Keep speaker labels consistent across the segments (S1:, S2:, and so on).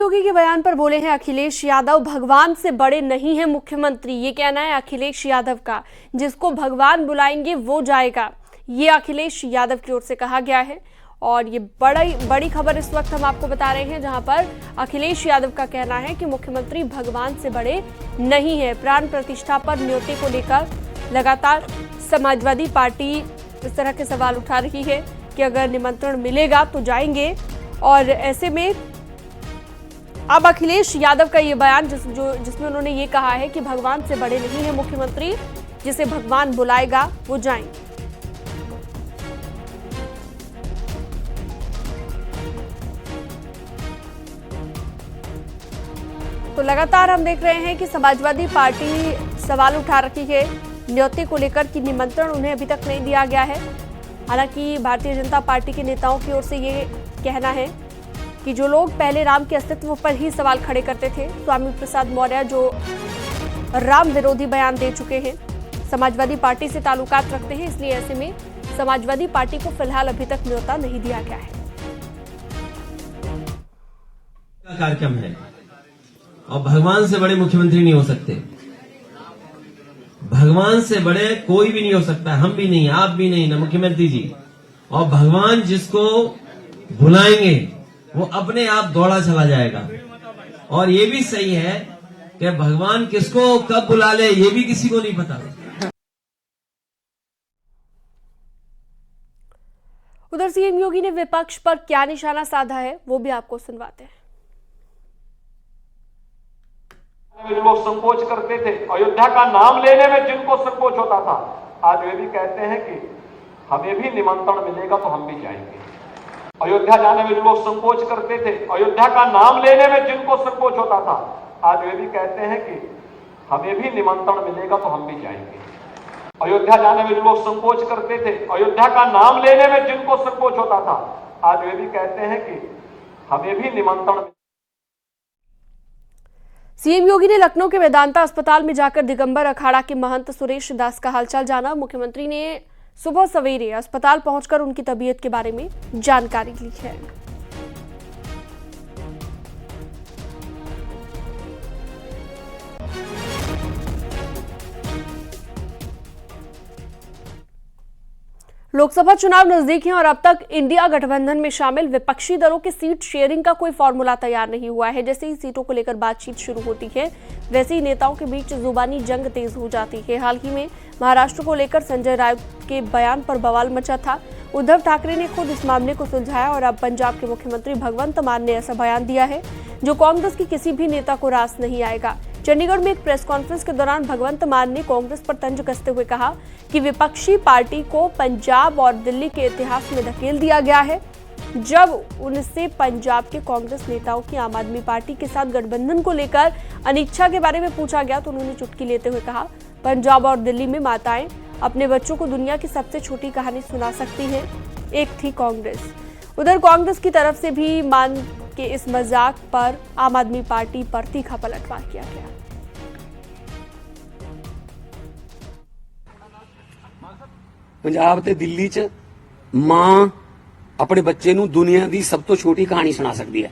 S1: योगी के बयान पर बोले हैं अखिलेश यादव, भगवान से बड़े नहीं है मुख्यमंत्री। ये कहना है अखिलेश यादव का। जिसको भगवान बुलाएंगे वो जाएगा, ये अखिलेश यादव की ओर से कहा गया है। और ये बड़ी खबर इस वक्त हम आपको बता रहे हैं, जहां पर अखिलेश यादव का कहना है कि मुख्यमंत्री भगवान से बड़े नहीं है। प्राण प्रतिष्ठा पर न्योते को लेकर लगातार समाजवादी पार्टी इस तरह के सवाल उठा रही है कि अगर निमंत्रण मिलेगा तो जाएंगे। और ऐसे में अब अखिलेश यादव का ये बयान जिसमें उन्होंने ये कहा है कि भगवान से बड़े नहीं है मुख्यमंत्री, जिसे भगवान बुलाएगा वो जाएंगे। तो लगातार हम देख रहे हैं कि समाजवादी पार्टी सवाल उठा रही है न्योते को लेकर कि निमंत्रण उन्हें अभी तक नहीं दिया गया है। हालांकि भारतीय जनता पार्टी के नेताओं की ओर से ये कहना है कि जो लोग पहले राम के अस्तित्व पर ही सवाल खड़े करते थे, स्वामी प्रसाद मौर्य जो राम विरोधी बयान दे चुके हैं, समाजवादी पार्टी से ताल्लुकात रखते हैं, इसलिए ऐसे में समाजवादी पार्टी को फिलहाल अभी तक न्योता नहीं दिया गया है।
S2: कार्यक्रम है और भगवान से बड़े मुख्यमंत्री नहीं हो सकते। भगवान से बड़े कोई भी नहीं हो सकता, हम भी नहीं, आप भी नहीं, ना मुख्यमंत्री जी। और भगवान जिसको बुलाएंगे वो अपने आप दौड़ा चला जाएगा। और ये भी सही है कि भगवान किसको कब बुला ले ये भी किसी को नहीं पता।
S1: उधर सीएम योगी ने विपक्ष पर क्या निशाना साधा है वो भी आपको सुनवाते हैं।
S3: लोग संकोच करते थे, अयोध्या का नाम लेने में जिनको संकोच होता था, आज वे भी कहते हैं कि हमें भी निमंत्रण मिलेगा तो हम भी जाएंगे। अयोध्या जाने में जो लोग संकोच करते थे, अयोध्या का नाम लेने में जिनको संकोच होता था, आज वे भी कहते हैं कि हमें भी निमंत्रण मिलेगा तो हम भी जाएंगे। अयोध्या जाने में जो लोग संकोच करते थे, अयोध्या का नाम लेने में जिनको संकोच होता था, आज वे भी कहते हैं कि हमें भी निमंत्रण।
S1: सीएम योगी ने लखनऊ के वेदांता अस्पताल में जाकर दिगंबर अखाड़ा के महंत सुरेश दास का हालचाल जाना। मुख्यमंत्री ने सुबह सवेरे अस्पताल पहुंचकर उनकी तबीयत के बारे में जानकारी ली है। लोकसभा चुनाव नजदीक हैं और अब तक इंडिया गठबंधन में शामिल विपक्षी दलों के सीट शेयरिंग का कोई फॉर्मूला तैयार नहीं हुआ है। जैसे ही सीटों को लेकर बातचीत शुरू होती है, वैसे ही नेताओं के बीच जुबानी जंग तेज हो जाती है। हाल ही में महाराष्ट्र को लेकर संजय राउत के बयान पर बवाल मचा था। उद्धव ठाकरे ने खुद इस मामले को सुलझाया और अब पंजाब के मुख्यमंत्री भगवंत मान ने ऐसा बयान दिया है जो कांग्रेस के किसी भी नेता को रास नहीं आएगा। चंडीगढ़ में एक प्रेस कॉन्फ्रेंस के दौरान भगवंत मान ने कांग्रेस पर तंज कसते हुए कहा कि विपक्षी पार्टी को पंजाब और दिल्ली के इतिहास में धकेल दिया गया है। जब उनसे पंजाब के कांग्रेस नेताओं की आम आदमी पार्टी के साथ गठबंधन को लेकर अनिच्छा के बारे में पूछा गया तो उन्होंने चुटकी लेते हुए कहा, पंजाब और दिल्ली में माताएं अपने बच्चों को दुनिया की सबसे छोटी कहानी सुना सकती हैं, एक थी कांग्रेस। उधर कांग्रेस की तरफ से भी मान के इस मजाक पर आम आदमी पार्टी पर तीखा पलटवार किया गया।
S4: पंजाब ते दिल्ली च मां अपने बच्चे नूं दुनिया की सब तो छोटी कहानी सुना सकती है,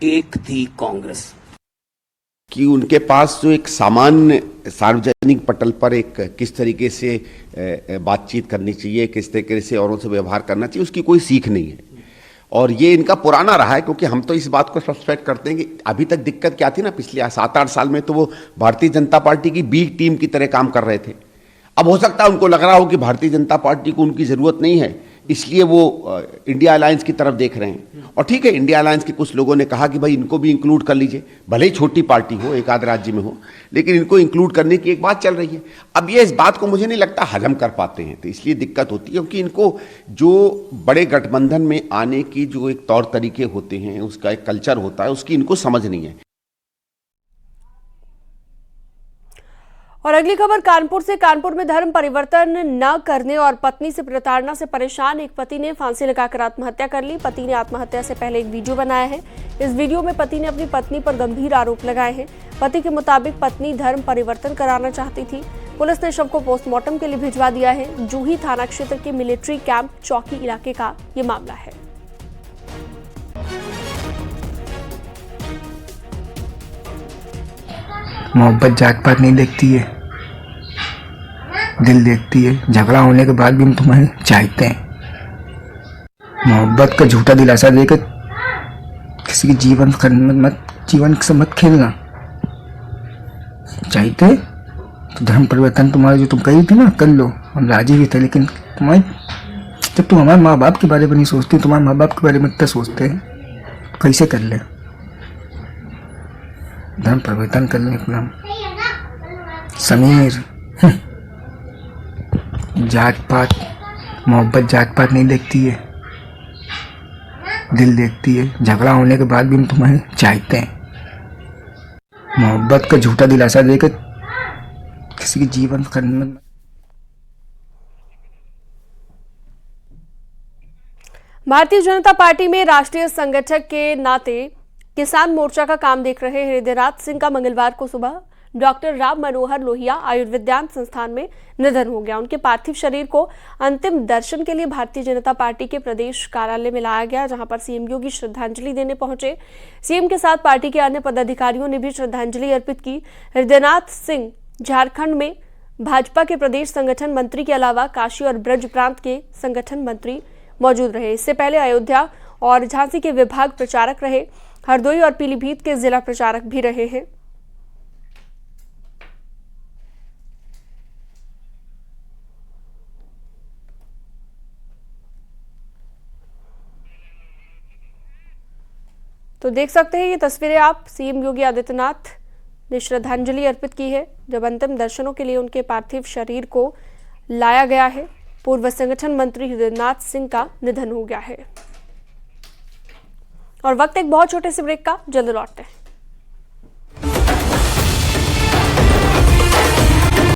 S4: एक थी कांग्रेस।
S5: कि उनके पास जो एक सामान्य सार्वजनिक पटल पर एक किस तरीके से बातचीत करनी चाहिए, किस तरीके से औरों से व्यवहार करना चाहिए, उसकी कोई सीख नहीं है। और ये इनका पुराना रहा है, क्योंकि हम तो इस बात को सस्पेक्ट करते हैं कि अभी तक दिक्कत क्या थी ना, पिछले 7-8 साल में तो वो भारतीय जनता पार्टी की बी टीम की तरह काम कर रहे थे। अब हो सकता है उनको लग रहा हो कि भारतीय जनता पार्टी को उनकी जरूरत नहीं है, इसलिए वो इंडिया अलायंस की तरफ देख रहे हैं। और ठीक है, इंडिया अलायंस के कुछ लोगों ने कहा कि भाई इनको भी इंक्लूड कर लीजिए, भले ही छोटी पार्टी हो, एक आध राज्य में हो, लेकिन इनको इंक्लूड करने की एक बात चल रही है। अब ये इस बात को मुझे नहीं लगता हजम कर पाते हैं, तो इसलिए दिक्कत होती है, क्योंकि इनको जो बड़े गठबंधन में आने की जो एक तौर तरीके होते हैं, उसका एक कल्चर होता है, उसकी इनको समझ नहीं है।
S1: और अगली खबर कानपुर से। कानपुर में धर्म परिवर्तन न करने और पत्नी से प्रताड़ना से परेशान एक पति ने फांसी लगाकर आत्महत्या कर ली। पति ने आत्महत्या से पहले एक वीडियो बनाया है। इस वीडियो में पति ने अपनी पत्नी पर गंभीर आरोप लगाए हैं। पति के मुताबिक पत्नी धर्म परिवर्तन कराना चाहती थी। पुलिस ने शव को पोस्टमार्टम के लिए भिजवा दिया है। जूही थाना क्षेत्र के मिलिट्री कैंप चौकी इलाके का ये मामला है।
S6: मोहब्बत जात पात नहीं देखती है, दिल देखती है। झगड़ा होने के बाद भी हम तुम्हें चाहते हैं। मोहब्बत का झूठा दिलासा देकर किसी की जीवन से मत खेलना। चाहते तो धर्म परिवर्तन तुम्हारा जो तुम कही थी ना, कर लो, हम राजी भी थे। लेकिन जब तुम हमारे माँ बाप के बारे में नहीं सोचते, तुम्हारे माँ बाप के बारे में इतना सोचते हैं, कैसे कर ले? धर्म परिवर्तन करने अपना समीर। जात पात, मोहब्बत जात पात नहीं देखती है, दिल देखती है। झगड़ा होने के बाद भी हम तुम्हें चाहते हैं। मोहब्बत का झूठा दिलासा देकर किसी की जीवन करने।
S1: भारतीय जनता पार्टी में राष्ट्रीय संगठक के नाते किसान मोर्चा का काम देख रहे हृदयनाथ सिंह का मंगलवार को सुबह डॉक्टर राम मनोहर लोहिया आयुर्विज्ञान संस्थान में निधन हो गया। उनके पार्थिव शरीर को अंतिम दर्शन के लिए भारतीय जनता पार्टी के प्रदेश कार्यालय में लाया गया, जहां पर सीएम योगी श्रद्धांजलि देने पहुंचे। सीएम के साथ पार्टी के अन्य पदाधिकारियों ने भी श्रद्धांजलि अर्पित की। हृदयनाथ सिंह झारखंड में भाजपा के प्रदेश संगठन मंत्री के अलावा काशी और ब्रज प्रांत के संगठन मंत्री मौजूद रहे। इससे पहले अयोध्या और झांसी के विभाग प्रचारक रहे, हरदोई और पीलीभीत के जिला प्रचारक भी रहे हैं। तो देख सकते हैं ये तस्वीरें आप, सीएम योगी आदित्यनाथ ने श्रद्धांजलि अर्पित की है जब अंतिम दर्शनों के लिए उनके पार्थिव शरीर को लाया गया है। पूर्व संगठन मंत्री हृदयनाथ सिंह का निधन हो गया है। और वक्त एक बहुत छोटे से ब्रेक का, जल्द लौटते हैं।